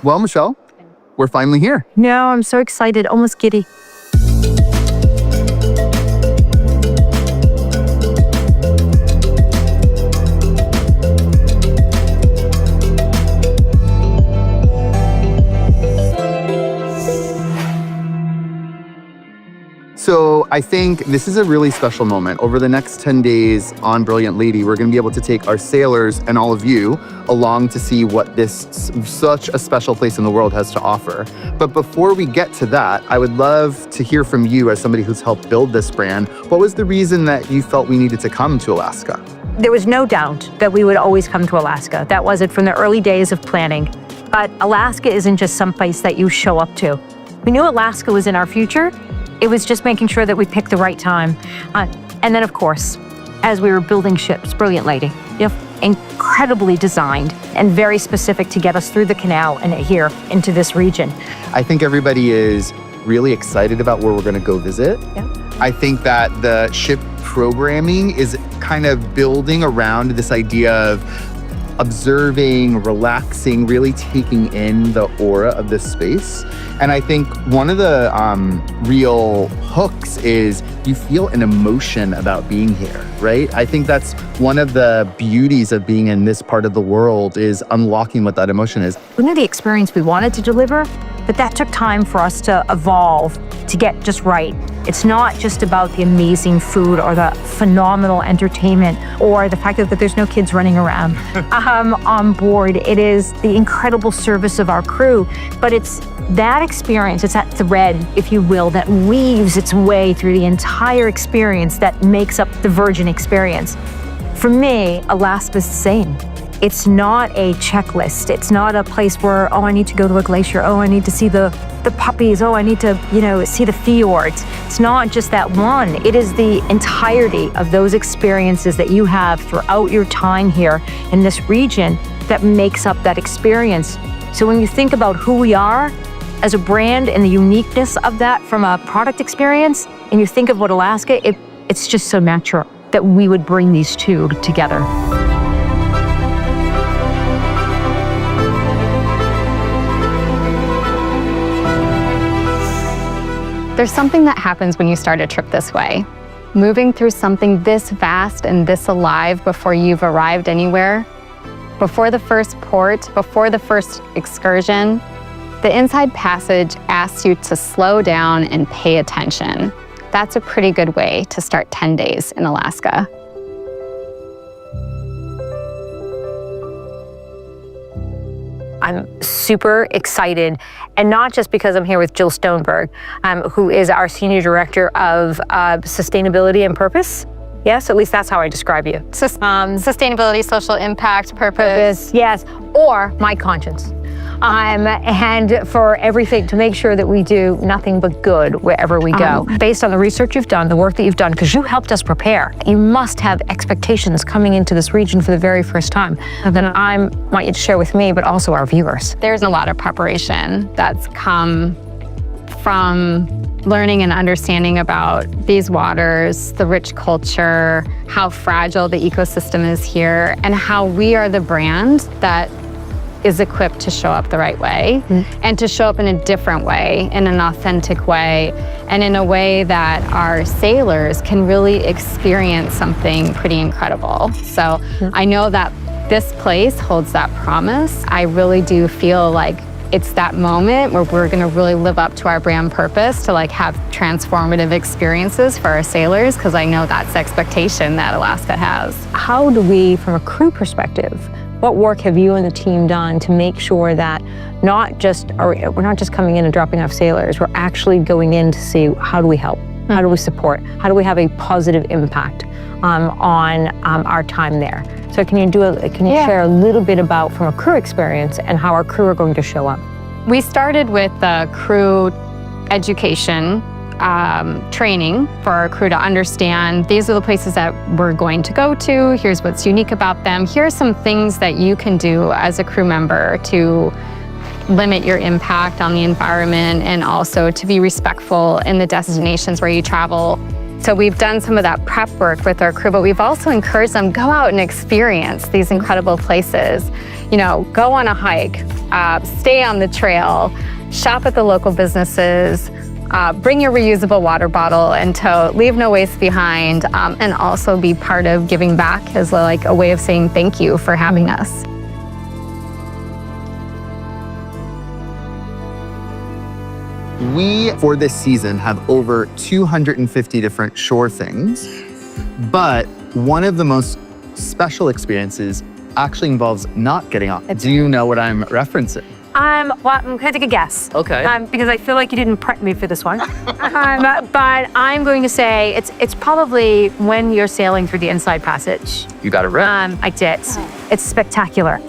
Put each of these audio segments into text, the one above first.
Well, Michelle, we're finally here. No, I'm so excited, almost giddy. So I think this is a really special moment. Over the next 10 days on Brilliant Lady, we're going to be able to take our sailors and all of you along to see what this such a special place in the world has to offer. But before we get to that, I would love to hear from you as somebody who's helped build this brand. What was the reason that you felt we needed to come to Alaska? There was no doubt that we would always come to Alaska. That was it from the early days of planning. But Alaska isn't just some place that you show up to. We knew Alaska was in our future. It was just making sure that we picked the right time. And then, of course, as we were building ships, Brilliant Lady, incredibly designed and very specific to get us through the canal and here into this region. I think everybody is really excited about where we're going to go visit. Yeah. I think that the ship programming is kind of building around this idea of observing, relaxing, really taking in the aura of this space. And I think one of the real hooks is you feel an emotion about being here, right? I think that's one of the beauties of being in this part of the world is unlocking what that emotion is. We knew the experience we wanted to deliver, but that took time for us to evolve, to get just right. It's not just about the amazing food or the phenomenal entertainment or the fact that there's no kids running around on board. It is the incredible service of our crew, but it's that experience, it's that thread, if you will, that weaves its way through the entire experience that makes up the Virgin experience. For me, Alaska's the same. It's not a checklist. It's not a place where, oh, I need to go to a glacier. Oh, I need to see the puppies. Oh, I need to, see the fjords. It's not just that one. It is the entirety of those experiences that you have throughout your time here in this region that makes up that experience. So when you think about who we are as a brand and the uniqueness of that from a product experience, and you think of what Alaska, it's just so natural that we would bring these two together. There's something that happens when you start a trip this way. Moving through something this vast and this alive before you've arrived anywhere, before the first port, before the first excursion, the Inside Passage asks you to slow down and pay attention. That's a pretty good way to start 10 days in Alaska. I'm super excited, and not just because I'm here with Jill Stoneberg, who is our Senior Director of Sustainability and Purpose. Yes, at least that's how I describe you. Sustainability, social impact, purpose. Yes, or my conscience. And for everything, to make sure that we do nothing but good wherever we go. Based on the research you've done, the work that you've done, because you helped us prepare, you must have expectations coming into this region for the very first time that I want you to share with me, but also our viewers. There's a lot of preparation that's come from learning and understanding about these waters, the rich culture, how fragile the ecosystem is here, and how we are the brand that is equipped to show up the right way and to show up in a different way, in an authentic way, and in a way that our sailors can really experience something pretty incredible. So I know that this place holds that promise. I really do feel like it's that moment where we're gonna really live up to our brand purpose to have transformative experiences for our sailors, because I know that's the expectation that Alaska has. How do we, from a crew perspective, what work have you and the team done to make sure that we're not just coming in and dropping off sailors, we're actually going in to see how do we help, how do we support, how do we have a positive impact on our time there? So can you share a little bit about from a crew experience and how our crew are going to show up? We started with the crew education training for our crew to understand these are the places that we're going to go to, here's what's unique about them, here's some things that you can do as a crew member to limit your impact on the environment and also to be respectful in the destinations where you travel. So we've done some of that prep work with our crew, but we've also encouraged them, go out and experience these incredible places. Go on a hike. stay on the trail, shop at the local businesses, bring your reusable water bottle and tote, leave no waste behind, and also be part of giving back as like a way of saying thank you for having us. We, for this season, have over 250 different shore things, but one of the most special experiences actually involves not getting off. Do you know what I'm referencing? Well, I'm gonna take a guess. Okay. Because I feel like you didn't prep me for this one. But I'm going to say it's probably when you're sailing through the Inside Passage. You got it right. I did. It's spectacular.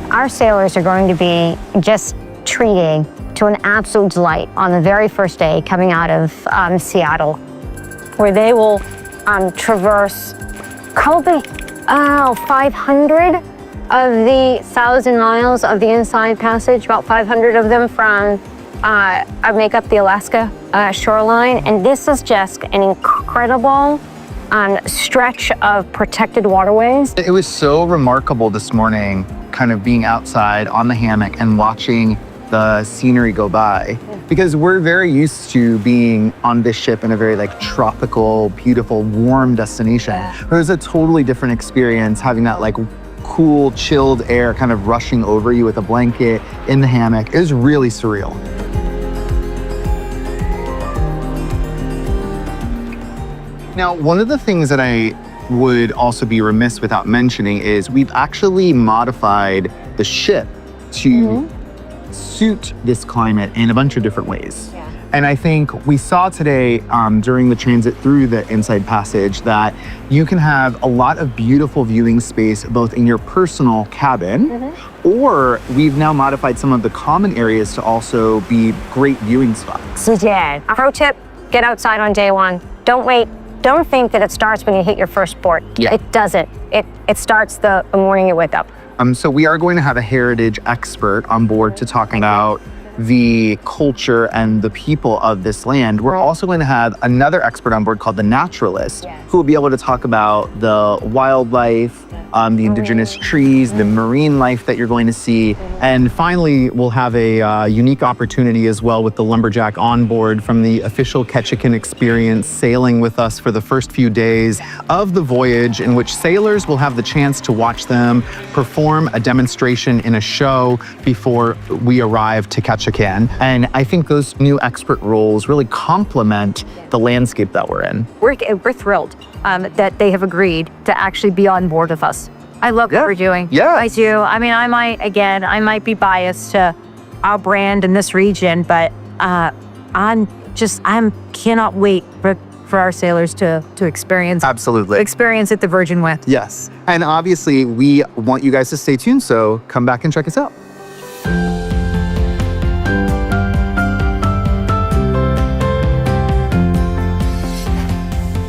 Our sailors are going to be just treating to an absolute delight on the very first day coming out of Seattle, where they will traverse probably 500 of the 1,000 miles of the Inside Passage, about 500 of them from make up the Alaska shoreline. And this is just an incredible stretch of protected waterways. It was so remarkable this morning, kind of being outside on the hammock and watching the scenery go by, because we're very used to being on this ship in a very like tropical, beautiful, warm destination. It was a totally different experience having that like cool, chilled air kind of rushing over you with a blanket in the hammock. It was really surreal. Now, one of the things that I would also be remiss without mentioning is we've actually modified the ship to suit this climate in a bunch of different ways. Yeah. And I think we saw today during the transit through the Inside Passage that you can have a lot of beautiful viewing space both in your personal cabin, or we've now modified some of the common areas to also be great viewing spots. Yeah. Pro tip, get outside on day one. Don't wait. Don't think that it starts when you hit your first port. Yeah. It doesn't. It starts the morning you wake up. So we are going to have a heritage expert on board to talk about the culture and the people of this land. We're also going to have another expert on board called the naturalist, who will be able to talk about the wildlife, the indigenous trees, the marine life that you're going to see. And finally, we'll have a unique opportunity as well with the lumberjack on board from the official Ketchikan experience, sailing with us for the first few days of the voyage, in which sailors will have the chance to watch them perform a demonstration in a show before we arrive to Ketchikan. And I think those new expert roles really complement the landscape that we're in. We're thrilled that they have agreed to actually be on board with us. I love what we're doing. Yeah. I do. I mean, I might be biased to our brand in this region, but I cannot wait for our sailors to experience it the Virgin with. Yes. And obviously, we want you guys to stay tuned, so come back and check us out.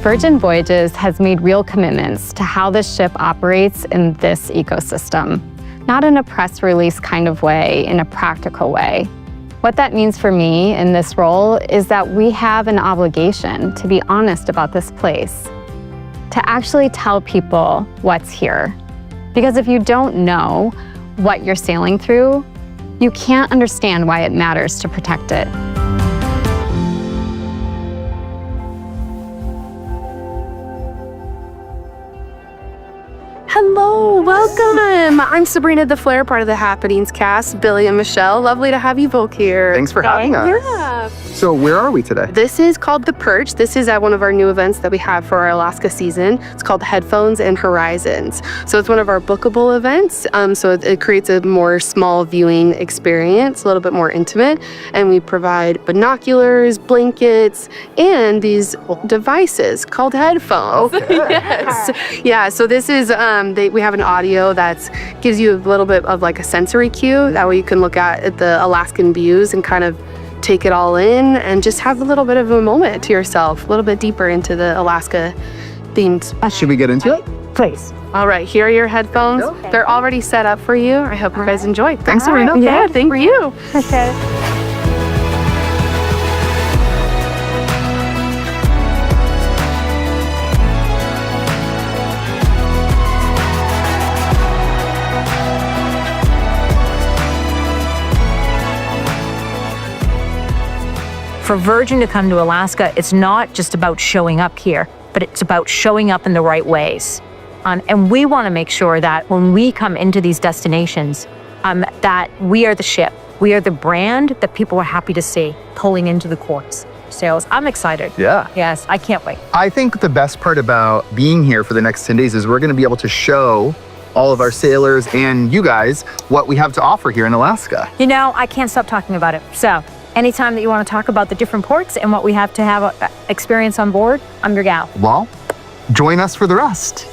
Virgin Voyages has made real commitments to how this ship operates in this ecosystem, not in a press release kind of way, in a practical way. What that means for me in this role is that we have an obligation to be honest about this place, to actually tell people what's here. Because if you don't know what you're sailing through, you can't understand why it matters to protect it. Hello, welcome. I'm Sabrina the Flair, part of the Happenings cast, Billy and Michelle. Lovely to have you both here. Thanks for having us. Yeah. So where are we today? This is called The Perch. This is at one of our new events that we have for our Alaska season. It's called Headphones and Horizons. So it's one of our bookable events. So it creates a more small viewing experience, a little bit more intimate. And we provide binoculars, blankets, and these devices called headphones. Okay. Yes. Yeah, so this is, we have an audio that gives you a little bit of like a sensory cue. That way you can look at the Alaskan views and kind of take it all in and just have a little bit of a moment to yourself, a little bit deeper into the Alaska themes. Should we get into it? Please. All right, here are your headphones. Okay. They're already set up for you. I hope you guys enjoy. Thanks, All right. Serena. Yeah, thank you. Okay. For Virgin to come to Alaska, it's not just about showing up here, but it's about showing up in the right ways. And we want to make sure that when we come into these destinations, that we are the ship. We are the brand that people are happy to see pulling into the course sales. I'm excited. Yeah. Yes, I can't wait. I think the best part about being here for the next 10 days is we're going to be able to show all of our sailors and you guys what we have to offer here in Alaska. You know, I can't stop talking about it. So anytime that you want to talk about the different ports and what we have to have experience on board, I'm your gal. Well, join us for the rest.